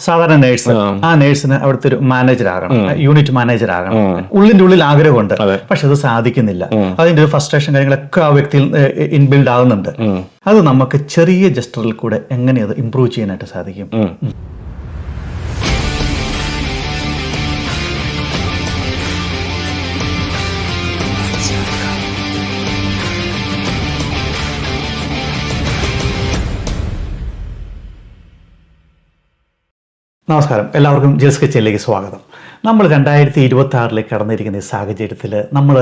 സാധാരണ നേഴ്സ്, ആ നേഴ്സിന് അവിടുത്തെ ഒരു മാനേജർ ആകണം, യൂണിറ്റ് മാനേജർ ആകണം, ഉള്ളിന്റെ ഉള്ളിൽ ആഗ്രഹമുണ്ട്, പക്ഷെ അത് സാധിക്കുന്നില്ല. അതിന്റെ ഒരു ഫ്രസ്ട്രേഷൻ കാര്യങ്ങളൊക്കെ ആ വ്യക്തിയിൽ ഇൻബിൽഡ് ആകുന്നുണ്ട്. അത് നമുക്ക് ചെറിയ ജസ്റ്ററിൽ കൂടെ എങ്ങനെ അത് ഇമ്പ്രൂവ് ചെയ്യാനായിട്ട് സാധിക്കും? നമസ്കാരം, എല്ലാവർക്കും ജെൽസ് കിച്ചണിലേക്ക് സ്വാഗതം. നമ്മൾ 2026 കടന്നിരിക്കുന്ന ഈ സാഹചര്യത്തിൽ നമ്മൾ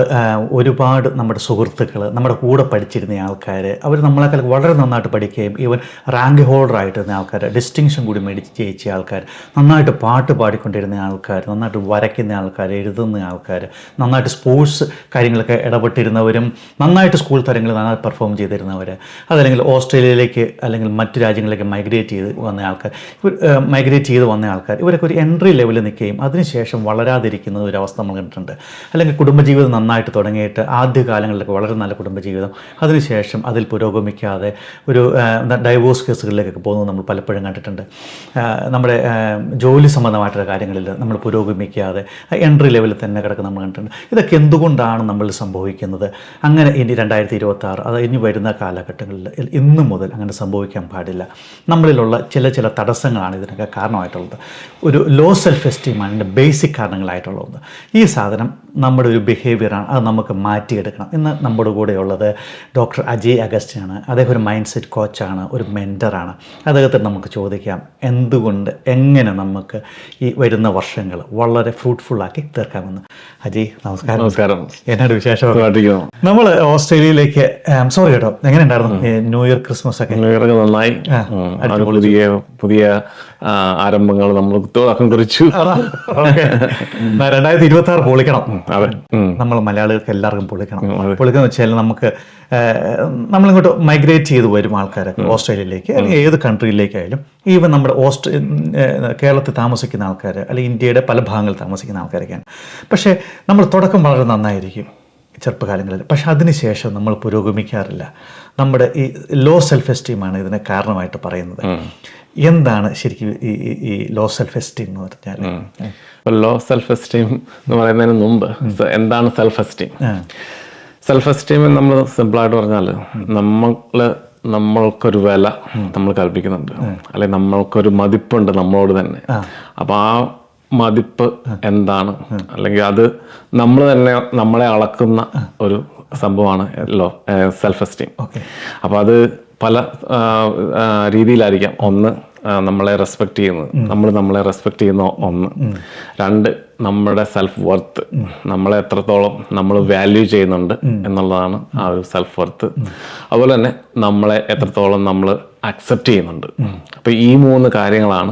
ഒരുപാട് നമ്മുടെ സുഹൃത്തുക്കൾ, നമ്മുടെ കൂടെ പഠിച്ചിരുന്ന ആൾക്കാർ, അവർ നമ്മളെക്കാൾ വളരെ നന്നായിട്ട് പഠിക്കുകയും ഈവൻ റാങ്ക് ഹോൾഡർ ആയിട്ടിരുന്ന ആൾക്കാർ, ഡിസ്റ്റിങ്ഷൻ കൂടി മേടിച്ച് ജയിച്ച ആൾക്കാർ, നന്നായിട്ട് പാട്ട് പാടിക്കൊണ്ടിരുന്ന ആൾക്കാർ, നന്നായിട്ട് വരയ്ക്കുന്ന ആൾക്കാർ, എഴുതുന്ന ആൾക്കാർ, നന്നായിട്ട് സ്പോർട്സ് കാര്യങ്ങളൊക്കെ ഇടപെട്ടിരുന്നവരും, നന്നായിട്ട് സ്കൂൾ തലങ്ങളിൽ നന്നായി പെർഫോം ചെയ്തിരുന്നവർ, അതല്ലെങ്കിൽ ഓസ്ട്രേലിയയിലേക്ക് അല്ലെങ്കിൽ മറ്റ് രാജ്യങ്ങളിലേക്ക് മൈഗ്രേറ്റ് ചെയ്ത് വന്ന ആൾക്കാർ, ഇവരൊക്കെ ഒരു എൻട്രി ലെവലിൽ നിൽക്കുകയും അതിനുശേഷം വളരാതിരിക്കുന്ന ഒരു അവസ്ഥ നമ്മൾ കണ്ടിട്ടുണ്ട്. അല്ലെങ്കിൽ കുടുംബജീവിതം നന്നായിട്ട് തുടങ്ങിയിട്ട് ആദ്യകാലങ്ങളിലൊക്കെ വളരെ നല്ല കുടുംബജീവിതം, അതിനുശേഷം അതിൽ പുരോഗമിക്കാതെ ഒരു ഡൈവോഴ്സ് കേസുകളിലേക്കൊക്കെ പോകുന്നത് നമ്മൾ പലപ്പോഴും കണ്ടിട്ടുണ്ട്. നമ്മുടെ ജോലി സംബന്ധമായിട്ടുള്ള കാര്യങ്ങളിൽ നമ്മൾ പുരോഗമിക്കാതെ എൻട്രി ലെവലിൽ തന്നെ കിടക്കുന്ന നമ്മൾ കണ്ടിട്ടുണ്ട്. ഇതൊക്കെ എന്തുകൊണ്ടാണ് നമ്മൾ സംഭവിക്കുന്നത്? അങ്ങനെ ഇനി 2026 അത് ഇനി വരുന്ന കാലഘട്ടങ്ങളിൽ ഇന്നു മുതൽ അങ്ങനെ സംഭവിക്കാൻ പാടില്ല. നമ്മളിലുള്ള ചില തടസ്സങ്ങളാണ് ഇതിനൊക്കെ കാരണമായിട്ടുള്ളത്. ഒരു ലോ സെൽഫ് എസ്റ്റീമാണ് അതിൻ്റെ ബേസിക് കാരണങ്ങളായിട്ടുള്ളത്. ഈ സാധനം നമ്മുടെ ഒരു ബിഹേവിയറാണ്, അത് നമുക്ക് മാറ്റിയെടുക്കണം. ഇന്ന് നമ്മുടെ കൂടെയുള്ളത് ഡോക്ടർ അജയ് അഗസ്റ്റിനാണ്. അദ്ദേഹം ഒരു മൈൻഡ് സെറ്റ് കോച്ചാണ്, ഒരു മെൻറ്ററാണ്. അദ്ദേഹത്തിന് നമുക്ക് ചോദിക്കാം എന്തുകൊണ്ട്, എങ്ങനെ നമുക്ക് ഈ വരുന്ന വർഷങ്ങൾ വളരെ ഫ്രൂട്ട്ഫുള്ളാക്കി തീർക്കാമെന്ന്. അജയ് നമസ്കാരം. നമസ്കാരം. എന്നാണ് വിശേഷം? നമ്മൾ ഓസ്ട്രേലിയയിലേക്ക്, സോറി കേട്ടോ, എങ്ങനെ ഉണ്ടായിരുന്നു ന്യൂ ഇയർ ക്രിസ്മസ് ഒക്കെ? ന്യൂ ഇയർ നന്നായി. പുതിയ ആരംഭങ്ങൾ നമ്മൾ തുടക്കം കുറിച്ചു. 2026 പൊളിക്കണം. നമ്മൾ മലയാളികൾക്ക് എല്ലാവർക്കും പൊളിക്കണം വെച്ചാൽ നമുക്ക് നമ്മളിങ്ങോട്ട് മൈഗ്രേറ്റ് ചെയ്ത് വരും ആൾക്കാരൊക്കെ ഓസ്ട്രേലിയയിലേക്ക്, അല്ലെങ്കിൽ ഏത് കൺട്രിയിലേക്കായാലും. ഈവൻ നമ്മുടെ കേരളത്തിൽ താമസിക്കുന്ന ആൾക്കാർ, അല്ലെങ്കിൽ ഇന്ത്യയുടെ പല ഭാഗങ്ങളിൽ താമസിക്കുന്ന ആൾക്കാരൊക്കെയാണ്. പക്ഷേ നമ്മൾ തുടക്കം വളരെ നന്നായിരിക്കും ചെറുപ്പകാലങ്ങളിൽ, പക്ഷെ അതിനുശേഷം നമ്മൾ പുരോഗമിക്കാറില്ല. നമ്മുടെ ഈ ലോ സെൽഫ് എസ്റ്റീമാണ് ഇതിന് കാരണമായിട്ട് പറയുന്നത്. എന്താണ് ശരിക്കും ഈ ലോ സെൽഫ് എസ്റ്റീം എന്ന് പറഞ്ഞാൽ? ലോ സെൽഫ് എസ്റ്റീം എന്ന് പറയുന്നതിന് മുമ്പ് എന്താണ് സെൽഫ് എസ്റ്റീം? സെൽഫ് എസ്റ്റീം നമ്മൾ സിമ്പിളായിട്ട് പറഞ്ഞാൽ നമ്മൾക്കൊരു വില നമ്മൾ കൽപ്പിക്കുന്നുണ്ട്, അല്ലെങ്കിൽ നമ്മൾക്കൊരു മതിപ്പുണ്ട് നമ്മളോട് തന്നെ. അപ്പം ആ മതിപ്പ് എന്താണ്, അല്ലെങ്കിൽ അത് നമ്മൾ തന്നെ നമ്മളെ അളക്കുന്ന ഒരു സംഭവമാണ് സെൽഫ് എസ്റ്റീം. അപ്പോൾ അത് പല രീതിയിലായിരിക്കാം. ഒന്ന്, നമ്മളെ റെസ്പെക്ട് ചെയ്യുന്നത്, നമ്മളെ റെസ്പെക്ട് ചെയ്യുന്ന ഒന്ന്. രണ്ട്, നമ്മുടെ സെൽഫ് വർത്ത്, നമ്മളെ എത്രത്തോളം നമ്മൾ വാല്യൂ ചെയ്യുന്നുണ്ട് എന്നുള്ളതാണ് ആ ഒരു സെൽഫ് വർത്ത്. അതുപോലെ തന്നെ നമ്മളെ എത്രത്തോളം നമ്മൾ അക്സെപ്റ്റ് ചെയ്യുന്നുണ്ട്. അപ്പോൾ ഈ മൂന്ന് കാര്യങ്ങളാണ്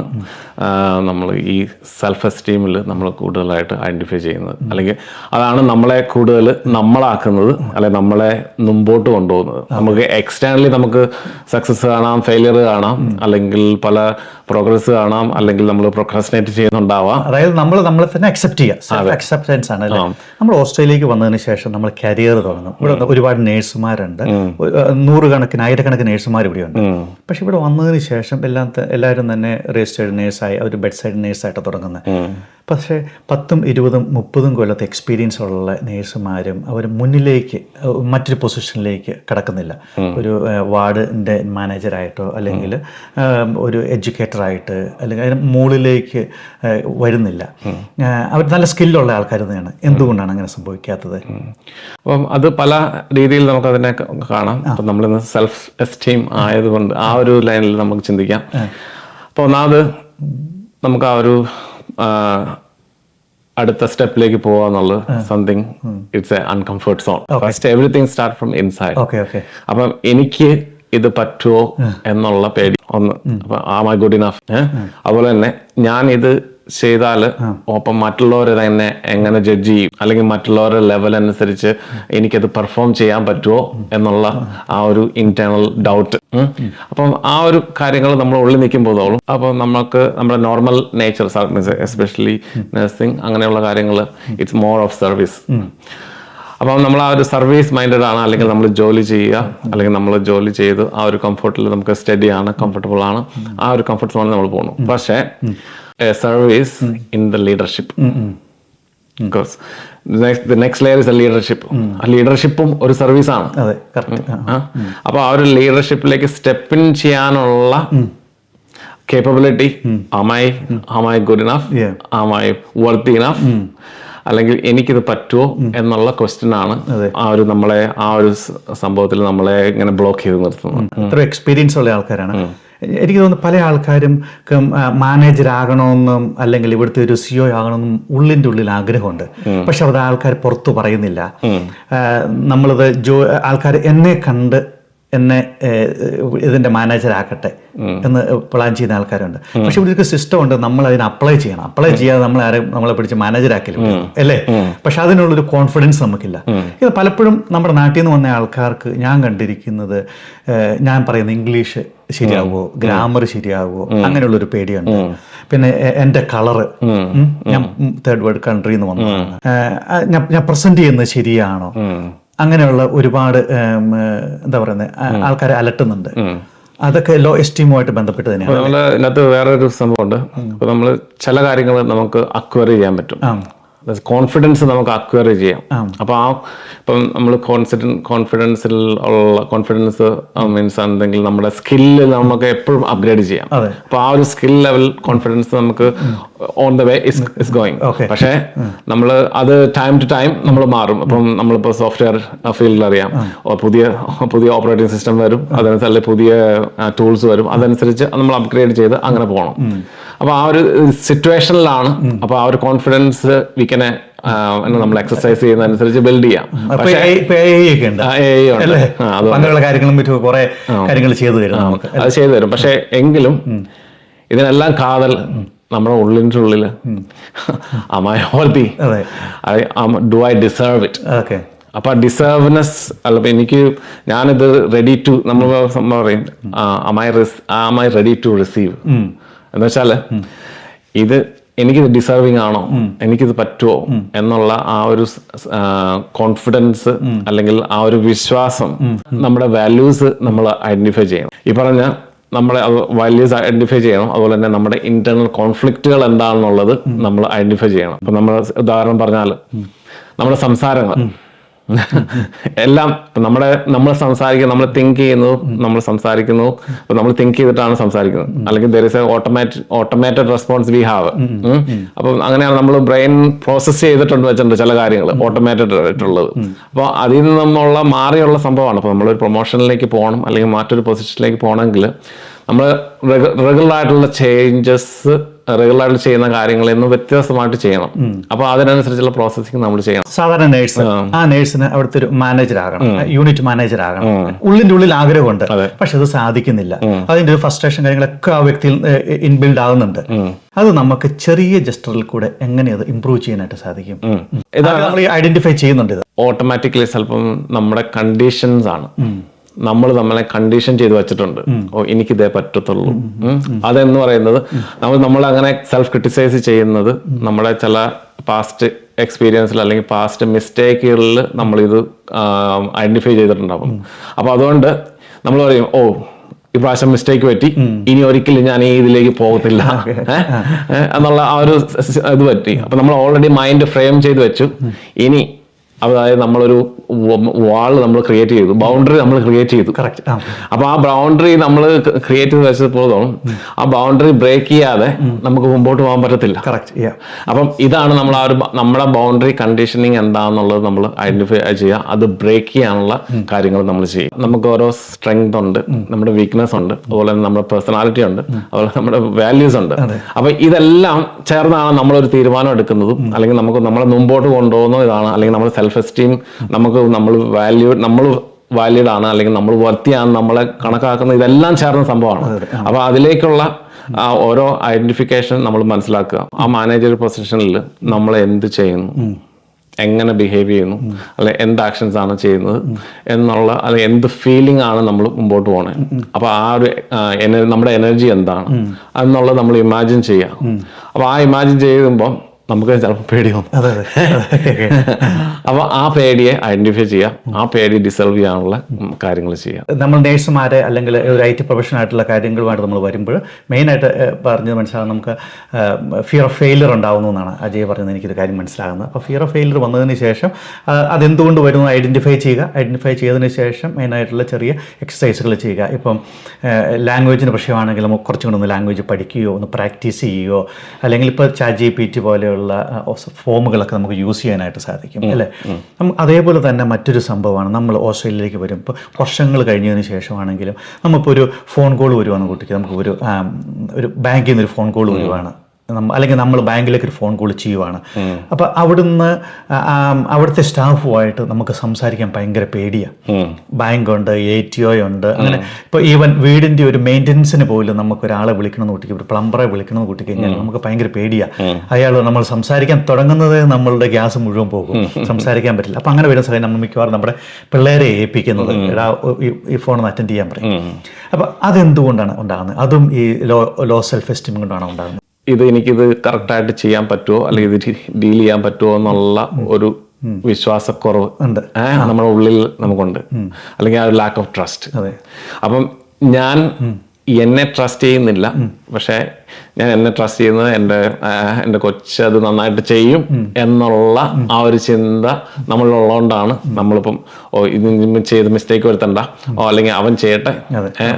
നമ്മൾ ഈ സെൽഫ് എസ്റ്റീമിൽ നമ്മൾ കൂടുതലായിട്ട് ഐഡൻറ്റിഫൈ ചെയ്യുന്നത്, അല്ലെങ്കിൽ അതാണ് നമ്മളെ കൂടുതൽ നമ്മളാക്കുന്നത്, അല്ലെങ്കിൽ നമ്മളെ മുമ്പോട്ട് കൊണ്ടുപോകുന്നത്. നമുക്ക് എക്സ്റ്റേണലി നമുക്ക് സക്സസ് കാണാം, ഫെയിലിയർ കാണാം, അല്ലെങ്കിൽ പല പ്രോഗ്രസ് കാണാം, അല്ലെങ്കിൽ നമ്മൾ പ്രൊക്രാസ്റ്റിനേറ്റ് ചെയ്യുന്നുണ്ടാവാം. അതായത് നമ്മളെ തന്നെ അക്സെപ്റ്റ് ചെയ്യുക, സെൽഫ് അക്സെപ്റ്റൻസ് ആണ്. നമ്മൾ ഓസ്ട്രേലിയയിലേക്ക് വന്നതിന് ശേഷം നമ്മൾ കരിയർ തുടങ്ങും. ഇവിടെ ഒരുപാട് നേഴ്സുമാരുണ്ട്, ആയിരക്കണക്കിന് നേഴ്സുമാർ ഇവിടെയുണ്ട്. പക്ഷെ ഇവിടെ വന്നതിന് ശേഷം എല്ലാവരും തന്നെ രജിസ്റ്റേർഡ് നേഴ്സായി, അവർ ബെഡ് സൈഡ് നേഴ്സായിട്ട് തുടങ്ങുന്നത്. പക്ഷേ 10, 20, 30 കൊല്ലത്തെ എക്സ്പീരിയൻസ് ഉള്ള നേഴ്സുമാരും അവർ മുന്നിലേക്ക് മറ്റൊരു പൊസിഷനിലേക്ക് കടക്കുന്നില്ല. ഒരു വാർഡിൻ്റെ മാനേജറായിട്ടോ അല്ലെങ്കിൽ ഒരു എഡ്യൂക്കേറ്ററായിട്ട്, അല്ലെങ്കിൽ അതിന് മുകളിലേക്ക് വരുന്നില്ല. അവർ നല്ല സ്കില്ലുള്ള ആൾക്കാർ തന്നെയാണ്. എന്തുകൊണ്ടാണ് അങ്ങനെ സംഭവിക്കാത്തത്? അപ്പം അത് പല രീതിയിൽ നമുക്കതിനെ കാണാം. അപ്പം നമ്മളിന്ന് സെൽഫ് എസ്റ്റീം ആയതുകൊണ്ട് ആ ഒരു ലൈനിൽ നമുക്ക് ചിന്തിക്കാം. അപ്പോൾ ഒന്നാമത് നമുക്ക് ആ ഒരു അടുത്ത സ്റ്റെപ്പിലേക്ക് പോവാന്നുള്ളത് something it's a uncomfort zone. First everything start from inside. അപ്പം എനിക്ക് ഇത് പറ്റുമോ എന്നുള്ള പേടി ഒന്ന്. അപ്പൊ ആം ഐ ഗുഡ് ഇനഫ്? അതുപോലെ തന്നെ ഞാൻ ഇത് ചെയ്താൽ ഒപ്പം മറ്റുള്ളവരെ തന്നെ എങ്ങനെ ജഡ്ജ് ചെയ്യും, അല്ലെങ്കിൽ മറ്റുള്ളവരുടെ ലെവൽ അനുസരിച്ച് എനിക്കത് പെർഫോം ചെയ്യാൻ പറ്റുമോ എന്നുള്ള ആ ഒരു ഇന്റേണൽ ഡൗട്ട്. അപ്പം ആ ഒരു കാര്യങ്ങൾ നമ്മൾ ഉള്ളിൽ നിൽക്കുമ്പോഴോളും അപ്പം നമുക്ക് നമ്മുടെ നോർമൽ നേച്ചർ, എസ്പെഷ്യലി നഴ്സിംഗ് അങ്ങനെയുള്ള കാര്യങ്ങൾ, ഇറ്റ്സ് മോർ ഓഫ് സർവീസ്. അപ്പം നമ്മൾ ആ ഒരു സർവീസ് മൈൻഡഡ് ആണ്, അല്ലെങ്കിൽ നമ്മൾ ജോലി ചെയ്യുക, അല്ലെങ്കിൽ നമ്മൾ ജോലി ചെയ്ത് ആ ഒരു കംഫർട്ടിൽ നമുക്ക് സ്റ്റഡി ആണ്, കംഫർട്ടബിൾ ആണ്, ആ ഒരു കംഫർട്ട് സോണിൽ നമ്മൾ പോകുന്നു. പക്ഷേ service in the leadership, because the next layer is a leadership. ലീഡർഷിപ്പും ഒരു സർവീസ് ആണ്. അപ്പൊ ആ ഒരു ലീഡർഷിപ്പിലേക്ക് സ്റ്റെപ്പ് ഇൻ ചെയ്യാനുള്ള capability, am I good enough, am I worthy enough, അല്ലെങ്കിൽ എനിക്കിത് പറ്റുമോ എന്നുള്ള ക്വസ്റ്റ്യൻ ആണ് ആ ഒരു നമ്മളെ ആ ഒരു സംഭവത്തിൽ നമ്മളെ ഇങ്ങനെ ബ്ലോക്ക് ചെയ്ത് നിർത്തുന്നത്. അത്ര എക്സ്പീരിയൻസ് ഉള്ള ആൾക്കാരാണ്. എനിക്ക് തോന്നുന്നു പല ആൾക്കാരും മാനേജർ ആകണമെന്നും അല്ലെങ്കിൽ ഇവിടുത്തെ ഒരു CEO ആകണമെന്നും ഉള്ളിൻ്റെ ഉള്ളിൽ ആഗ്രഹമുണ്ട്. പക്ഷെ അവിടെ ആൾക്കാർ പുറത്തു പറയുന്നില്ല. നമ്മളത് ആൾക്കാർ എന്നെ കണ്ട് എന്നെ ഇതിൻ്റെ മാനേജർ ആക്കട്ടെ എന്ന് പ്ലാൻ ചെയ്യുന്ന ആൾക്കാരുണ്ട്. പക്ഷെ ഇവിടെ ഒരു സിസ്റ്റം ഉണ്ട്, നമ്മൾ അതിന് അപ്ലൈ ചെയ്യണം. അപ്ലൈ ചെയ്യാതെ നമ്മളെ പിടിച്ച് മാനേജർ ആക്കില്ല അല്ലേ? പക്ഷെ അതിനുള്ളൊരു കോൺഫിഡൻസ് നമുക്കില്ല. ഇത് പലപ്പോഴും നമ്മുടെ നാട്ടിൽ നിന്ന് വന്ന ആൾക്കാർക്ക് ഞാൻ കണ്ടിരിക്കുന്നത്, ഞാൻ പറയുന്ന ഇംഗ്ലീഷ് ശരിയാവുമോ, ഗ്രാമർ ശരിയാവുമോ, അങ്ങനെയുള്ളൊരു പേടിയുണ്ട്. പിന്നെ എൻ്റെ കളറ്, ഞാൻ തേർഡ് വേൾഡ് കൺട്രിയിൽ നിന്ന് വന്നതാണ്, ഞാൻ പ്രസന്റ് ചെയ്യുന്നത് ശരിയാണോ, അങ്ങനെയുള്ള ഒരുപാട് എന്താ പറയുന്നത് ആൾക്കാരെ അലട്ടുന്നുണ്ട്. അതൊക്കെ ലോ എസ്റ്റീമുമായിട്ട് ബന്ധപ്പെട്ട് തന്നെയാണ്. നമ്മള് ഇതിനകത്ത് വേറൊരു സംഭവമുണ്ട്. ഇപ്പൊ നമ്മള് ചില കാര്യങ്ങൾ നമുക്ക് അക്വയർ ചെയ്യാൻ പറ്റും, കോൺഫിഡൻസ് നമുക്ക് അക്വയർ ചെയ്യാം. അപ്പൊ ഇപ്പം നമ്മൾ കോൺഫിഡൻസ് മീൻസ് എന്തെങ്കിലും നമ്മുടെ സ്കില്ല് നമുക്ക് എപ്പോഴും അപ്ഗ്രേഡ് ചെയ്യാം. അപ്പൊ ആ ഒരു സ്കിൽ ലെവൽ കോൺഫിഡൻസ് നമുക്ക് on the way is going. പക്ഷേ നമ്മൾ അത് ടൈം ടു ടൈം നമ്മൾ മാറും. അപ്പം നമ്മളിപ്പോൾ സോഫ്റ്റ്വെയർ ഫീൽഡിൽ അറിയാം, പുതിയ ഓപ്പറേറ്റിംഗ് സിസ്റ്റം വരും, അതനുസരിച്ച് പുതിയ ടൂൾസ് വരും, അതനുസരിച്ച് നമ്മൾ അപ്ഗ്രേഡ് ചെയ്ത് അങ്ങനെ പോകണം. അപ്പൊ ആ ഒരു സിറ്റുവേഷനിലാണ് അപ്പൊ ആ ഒരു കോൺഫിഡൻസ് വീക്കനെ നമ്മൾ എക്സസൈസ് ചെയ്യുന്നതനുസരിച്ച് ബിൽഡ് ചെയ്യാം. അത് ചെയ്തു തരും. പക്ഷെ എങ്കിലും ഇതിനെല്ലാം കാതൽ നമ്മുടെ ഉള്ളിൻ്റെ ഉള്ളില് am I worthy, do I deserve it. അപ്പൊ ഡിസേർവ്നെസ് അല്ല, ഞാനിത് റെഡി ടു, നമ്മൾ പറയും am I ready to receive എന്ന് വെച്ചാല് ഇത് എനിക്കിത് ഡിസേർവിങ് ആണോ, എനിക്കിത് പറ്റുമോ എന്നുള്ള ആ ഒരു കോൺഫിഡൻസ് അല്ലെങ്കിൽ ആ ഒരു വിശ്വാസം, നമ്മുടെ വാല്യൂസ് നമ്മൾ ഐഡന്റിഫൈ ചെയ്യണം. ഈ പറഞ്ഞ നമ്മുടെ വാല്യൂസ് ഐഡന്റിഫൈ ചെയ്യണം. അതുപോലെ തന്നെ നമ്മുടെ ഇന്റേണൽ കോൺഫ്ലിക്റ്റുകൾ എന്താണെന്നുള്ളത് നമ്മൾ ഐഡന്റിഫൈ ചെയ്യണം. ഇപ്പൊ നമ്മൾ ഉദാഹരണം പറഞ്ഞാൽ നമ്മുടെ സംസാരങ്ങൾ എല്ലാം നമ്മൾ സംസാരിക്കുന്നത്, നമ്മൾ തിങ്ക് ചെയ്യുന്നു, നമ്മൾ സംസാരിക്കുന്നു, നമ്മൾ തിങ്ക് ചെയ്തിട്ടാണ് സംസാരിക്കുന്നത്, അല്ലെങ്കിൽ there is a automated response we have. അപ്പം അങ്ങനെയാണ് നമ്മൾ ബ്രെയിൻ പ്രോസസ് ചെയ്തിട്ടുണ്ട് വെച്ചിട്ടുണ്ട് ചില കാര്യങ്ങൾ ഓട്ടോമേറ്റഡ് ആയിട്ടുള്ളത്. അപ്പോൾ അതിൽ നിന്നുള്ള മാറിയുള്ള സംഭവമാണ്. അപ്പോൾ നമ്മളൊരു പ്രൊമോഷനിലേക്ക് പോകണം അല്ലെങ്കിൽ മറ്റൊരു പൊസിഷനിലേക്ക് പോകണമെങ്കിൽ നമ്മൾ റെഗുലർ ആയിട്ടുള്ള ചേഞ്ചസ്, റെഗുലറായിട്ട് ചെയ്യുന്ന കാര്യങ്ങളിൽ നിന്ന് വ്യത്യസ്തമായിട്ട് ചെയ്യണം. അപ്പൊ അതിനനുസരിച്ചുള്ള പ്രോസസ്സിംഗ് നമ്മൾ ചെയ്യണം. സാധാരണ നേഴ്സ്, ആ നേഴ്സിന് അവിടുത്തെ ഒരു മാനേജർ ആകണം, യൂണിറ്റ് മാനേജർ ആകണം, ഉള്ളിന്റെ ഉള്ളിൽ ആഗ്രഹമുണ്ട്, പക്ഷെ അത് സാധിക്കുന്നില്ല. അതിന്റെ ഒരു ഫ്രസ്ട്രേഷൻ കാര്യങ്ങളൊക്കെ ആ വ്യക്തിയിൽ ഇൻബിൽഡ് ആകുന്നുണ്ട്. അത് നമുക്ക് ചെറിയ ജസ്റ്ററിൽ കൂടെ എങ്ങനെ അത് ഇംപ്രൂവ് ചെയ്യാനായിട്ട് സാധിക്കും? നമ്മൾ ഐഡന്റിഫൈ ചെയ്യുന്നുണ്ട്. ഇത് ഓട്ടോമാറ്റിക്കലി ചിലപ്പം നമ്മുടെ കണ്ടീഷൻസ് ആണ്, നമ്മളെ കണ്ടീഷൻ ചെയ്ത് വെച്ചിട്ടുണ്ട്. എനിക്കിതേ പറ്റത്തുള്ളൂ. അതെന്ന് പറയുന്നത് നമ്മൾ അങ്ങനെ സെൽഫ് ക്രിട്ടിസൈസ് ചെയ്യുന്നത് നമ്മുടെ ചില പാസ്റ്റ് എക്സ്പീരിയൻസിൽ അല്ലെങ്കിൽ പാസ്റ്റ് മിസ്റ്റേക്കുകളിൽ നമ്മളിത് ഐഡന്റിഫൈ ചെയ്തിട്ടുണ്ടാവും. അപ്പൊ അതുകൊണ്ട് നമ്മൾ പറയും, ഇപ്രാവശ്യം മിസ്റ്റേക്ക് പറ്റി, ഇനി ഒരിക്കലും ഞാൻ ഈ ഇതിലേക്ക് പോകത്തില്ല എന്നുള്ള ആ ഒരു ഇത് പറ്റി. അപ്പൊ നമ്മൾ ഓൾറെഡി മൈൻഡ് ഫ്രെയിം ചെയ്ത് വെച്ചു. ഇനി അതായത് നമ്മളൊരു വാൾ നമ്മൾ ക്രിയേറ്റ് ചെയ്തു, ബൗണ്ടറി നമ്മൾ ക്രിയേറ്റ് ചെയ്തു. കറക്റ്റ്. അപ്പൊ ആ ബൗണ്ടറി നമ്മൾ ക്രിയേറ്റ് ചെയ്ത് വെച്ചപ്പോഴും ആ ബൗണ്ടറി ബ്രേക്ക് ചെയ്യാതെ നമുക്ക് മുമ്പോട്ട് പോകാൻ പറ്റത്തില്ല. കറക്റ്റ്. അപ്പം ഇതാണ് നമ്മൾ ആ ഒരു നമ്മുടെ ബൗണ്ടറി കണ്ടീഷനിങ് എന്താണെന്നുള്ളത് നമ്മൾ ഐഡന്റിഫൈ ചെയ്യുക. അത് ബ്രേക്ക് ചെയ്യാനുള്ള കാര്യങ്ങൾ നമ്മൾ ചെയ്യും. നമുക്ക് ഓരോ സ്ട്രെങ്ത് ഉണ്ട്, നമ്മുടെ വീക്ക്നെസ് ഉണ്ട്, അതുപോലെ തന്നെ നമ്മുടെ പേഴ്സണാലിറ്റി ഉണ്ട്, അതുപോലെ നമ്മുടെ വാല്യൂസ് ഉണ്ട്. അപ്പൊ ഇതെല്ലാം ചേർന്നാണ് നമ്മളൊരു തീരുമാനം എടുക്കുന്നതും, അല്ലെങ്കിൽ നമുക്ക് നമ്മളെ മുമ്പോട്ട് കൊണ്ടുപോകുന്ന ഇതാണ്, അല്ലെങ്കിൽ നമ്മുടെ സെൽഫ് എസ്റ്റീം, നമ്മൾ വാല്യൂഡ് ആണ്, അല്ലെങ്കിൽ നമ്മൾ വർത്തിയാണ് നമ്മളെ കണക്കാക്കുന്ന, ഇതെല്ലാം ചേർന്ന സംഭവമാണ്. അപ്പൊ അതിലേക്കുള്ള ഓരോ ഐഡന്റിഫിക്കേഷൻ നമ്മൾ മനസ്സിലാക്കുക. ആ മാനേജർ പൊസിഷനിൽ നമ്മൾ എന്ത് ചെയ്യുന്നു, എങ്ങനെ ബിഹേവ് ചെയ്യുന്നു, അല്ലെ എന്ത് ആക്ഷൻസ് ആണ് ചെയ്യുന്നത് എന്നുള്ള, അല്ലെങ്കിൽ എന്ത് ഫീലിംഗ് ആണ് നമ്മൾ മുമ്പോട്ട് പോകണേ. അപ്പൊ ആ ഒരു നമ്മുടെ എനർജി എന്താണ് എന്നുള്ളത് നമ്മൾ ഇമാജിൻ ചെയ്യാം. അപ്പൊ ആ ഇമാജിൻ ചെയ്യുമ്പോൾ നമുക്ക് ചിലപ്പോൾ പേടി തോന്നും. അതെ അതെ. അപ്പോൾ ആ പേടിയെ ഐഡന്റിഫൈ ചെയ്യാം, ആ പേടി ഡിസോൾവ് ചെയ്യാനുള്ള കാര്യങ്ങൾ ചെയ്യാം. നമ്മൾ നേഴ്സുമാരെ അല്ലെങ്കിൽ ഒരു IT പ്രൊഫഷണൽ ആയിട്ടുള്ള കാര്യങ്ങളുമായിട്ട് നമ്മൾ വരുമ്പോൾ മെയിനായിട്ട് പറഞ്ഞത് മനസ്സിലാകും, നമുക്ക് ഫിയർ ഓഫ് ഫെയിലിയർ ഉണ്ടാകുന്നു എന്നാണ് അജയ് പറഞ്ഞത്. എനിക്കൊരു കാര്യം മനസ്സിലാകുന്നത്. അപ്പോൾ ഫിയർ ഓഫ് ഫെയിലിയർ വന്നതിന് ശേഷം അതെന്തുകൊണ്ട് വരുന്നു ഐഡൻറ്റിഫൈ ചെയ്തതിന് ശേഷം മെയിനായിട്ടുള്ള ചെറിയ എക്സസൈസുകൾ ചെയ്യുക. ഇപ്പം ലാംഗ്വേജിൻ്റെ പ്രശ്നമാണെങ്കിൽ നമുക്ക് കുറച്ചും കൂടെ ഒന്ന് ലാംഗ്വേജ് പഠിക്കുകയോ ഒന്ന് പ്രാക്ടീസ് ചെയ്യുകയോ, അല്ലെങ്കിൽ ഇപ്പോൾ ChatGPT പോലെയുള്ള ഫോമുകളൊക്കെ നമുക്ക് യൂസ് ചെയ്യാനായിട്ട് സാധിക്കും അല്ലേ. അതേപോലെ തന്നെ മറ്റൊരു സംഭവമാണ്, നമ്മൾ ഓസ്ട്രേലിയയിലേക്ക് വരും. ഇപ്പോൾ വർഷങ്ങൾ കഴിഞ്ഞതിന് ശേഷമാണെങ്കിലും നമുക്കിപ്പോൾ ഒരു ഫോൺ കോൾ വരുവാണ് കുട്ടിക്ക്, നമുക്ക് ഒരു ബാങ്കിൽ നിന്നൊരു ഫോൺ കോൾ വരുവാണ്, അല്ലെങ്കിൽ നമ്മൾ ബാങ്കിലേക്ക് ഒരു ഫോൺ കോൾ ചെയ്യുവാണ്. അപ്പോൾ അവിടുത്തെ സ്റ്റാഫുമായിട്ട് നമുക്ക് സംസാരിക്കാൻ ഭയങ്കര പേടിയാണ്. ബാങ്കുണ്ട്, ATO ഉണ്ട്, അങ്ങനെ ഇപ്പോൾ ഈവൻ വീടിൻ്റെ ഒരു മെയിൻ്റനൻസിന് പോലും നമുക്ക് ഒരാളെ വിളിക്കണമെന്ന് കൂട്ടി, ഒരു പ്ലംബറെ വിളിക്കണമെന്ന് കൂട്ടി കഴിഞ്ഞാൽ നമുക്ക് ഭയങ്കര പേടിയാണ്. അയാൾ നമ്മൾ സംസാരിക്കാൻ തുടങ്ങുന്നത് നമ്മളുടെ ഗ്യാസ് മുഴുവൻ പോകും, സംസാരിക്കാൻ പറ്റില്ല. അപ്പം അങ്ങനെ വരുന്ന സമയം നമ്മൾ മിക്കവാറും നമ്മുടെ പിള്ളേരെ ഏൽപ്പിക്കുന്നത് ഈ ഫോണിൽ അറ്റൻഡ് ചെയ്യാൻ പറയും. അപ്പം അതെന്തുകൊണ്ടാണ് ഉണ്ടാകുന്നത്? അതും ഈ ലോ സെൽഫ് എസ്റ്റീം കൊണ്ടാണ് ഉണ്ടാകുന്നത്. എനിക്കിത് കറക്റ്റായിട്ട് ചെയ്യാൻ പറ്റുമോ, അല്ലെങ്കിൽ ഇത് ഡീൽ ചെയ്യാൻ പറ്റുമോ എന്നുള്ള ഒരു വിശ്വാസക്കുറവ് നമ്മുടെ ഉള്ളിൽ നമുക്കുണ്ട്, അല്ലെങ്കിൽ ആ ഒരു ലാക്ക് ഓഫ് ട്രസ്റ്റ്. അപ്പം ഞാൻ എന്നെ ട്രസ്റ്റ് ചെയ്യുന്നില്ല, പക്ഷെ ഞാൻ എന്നെ ട്രസ്റ്റ് ചെയ്യുന്നത് എൻ്റെ കൊച്ച് അത് നന്നായിട്ട് ചെയ്യും എന്നുള്ള ആ ഒരു ചിന്ത നമ്മളുള്ളതുകൊണ്ടാണ് നമ്മളിപ്പം ഇത് ചെയ്ത് മിസ്റ്റേക്ക് വരുത്തണ്ട, അല്ലെങ്കിൽ അവൻ ചെയ്യട്ടെ.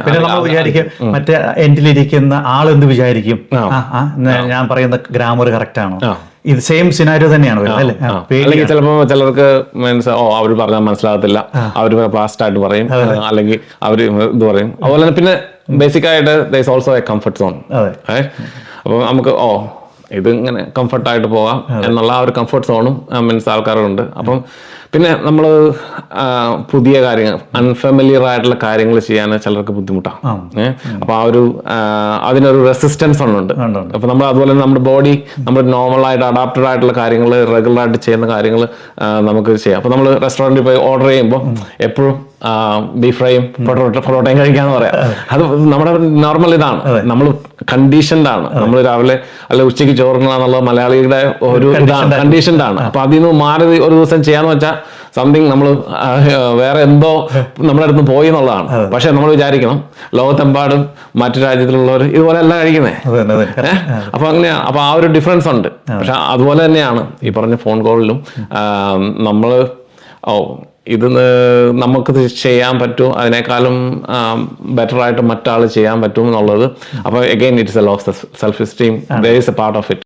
പിന്നെ നമ്മൾ വിചാരിക്കും മറ്റേ എൻഡിലിരിക്കുന്ന ആളെന്ത് വിചാരിക്കും, ഞാൻ പറയുന്ന ഗ്രാമർ കറക്റ്റ് ആണോ, ഇത് സെയിം സിനാരിയോ തന്നെയാണ്. അല്ലെങ്കിൽ ചിലപ്പോൾ ചിലർക്ക് അവർ പറഞ്ഞാൽ മനസ്സിലാകത്തില്ല, അവർ ഫാസ്റ്റ് ആയിട്ട് പറയും, അല്ലെങ്കിൽ അവർ ഇത് പറയും. അതുപോലെ തന്നെ പിന്നെ ബേസിക് ആയിട്ട് there is also A comfort zone. അപ്പോൾ നമുക്ക് ഇത് ഇങ്ങനെ കംഫർട്ടായിട്ട് പോകാം എന്നുള്ള ആ ഒരു കംഫർട്ട് സോണും മീൻസ് ആൾക്കാരുണ്ട്. അപ്പം പിന്നെ നമ്മൾ പുതിയ കാര്യങ്ങൾ, അൺഫെമിലിയർ ആയിട്ടുള്ള കാര്യങ്ങൾ ചെയ്യാൻ ചിലർക്ക് ബുദ്ധിമുട്ടാണ്. അപ്പൊ അതിനൊരു റെസിസ്റ്റൻസ് ഉണ്ട്. അപ്പൊ നമ്മൾ അതുപോലെ നമ്മുടെ ബോഡി നമ്മൾ നോർമലായിട്ട് അഡാപ്റ്റഡ് ആയിട്ടുള്ള കാര്യങ്ങൾ, റെഗുലർ ആയിട്ട് ചെയ്യുന്ന കാര്യങ്ങൾ നമുക്ക് ചെയ്യാം. അപ്പൊ നമ്മൾ റെസ്റ്റോറൻറ്റിൽ പോയി ഓർഡർ ചെയ്യുമ്പോൾ എപ്പോഴും ബീഫ് ഫ്രൈയും പൊറോട്ടയും കഴിക്കാന്ന് പറയാം. അത് നമ്മുടെ നോർമൽ ഇതാണ്, നമ്മൾ കണ്ടീഷൻഡ് ആണ്. നമ്മൾ രാവിലെ അല്ല ഉച്ചയ്ക്ക് ചോറുണ്ണാന്നുള്ളത് മലയാളിയുടെ ഒരു ഇതാണ്, കണ്ടീഷൻഡ് ആണ്. അപ്പൊ അതിൽ നിന്ന് മാറി ഒരു ദിവസം ചെയ്യാന്ന് വെച്ചാൽ സംതിങ് നമ്മൾ വേറെ എന്തോ നമ്മുടെ അടുത്ത് പോയി എന്നുള്ളതാണ്. പക്ഷെ നമ്മൾ വിചാരിക്കണം ലോകത്തെമ്പാടും മറ്റു രാജ്യത്തിലുള്ളവർ ഇതുപോലെ അല്ല കഴിക്കുന്നത്. അപ്പൊ അങ്ങനെയാ, അപ്പൊ ആ ഒരു ഡിഫറൻസ് ഉണ്ട്. പക്ഷെ അതുപോലെ തന്നെയാണ് ഈ പറഞ്ഞ ഫോൺ കോളിലും നമ്മൾ ഇത് നമുക്കിത് ചെയ്യാൻ പറ്റും, അതിനേക്കാളും ബെറ്റർ ആയിട്ട് മറ്റാൾ ചെയ്യാൻ പറ്റും എന്നുള്ളത്. അപ്പോൾ again it's A law of self esteem, there is A part of it.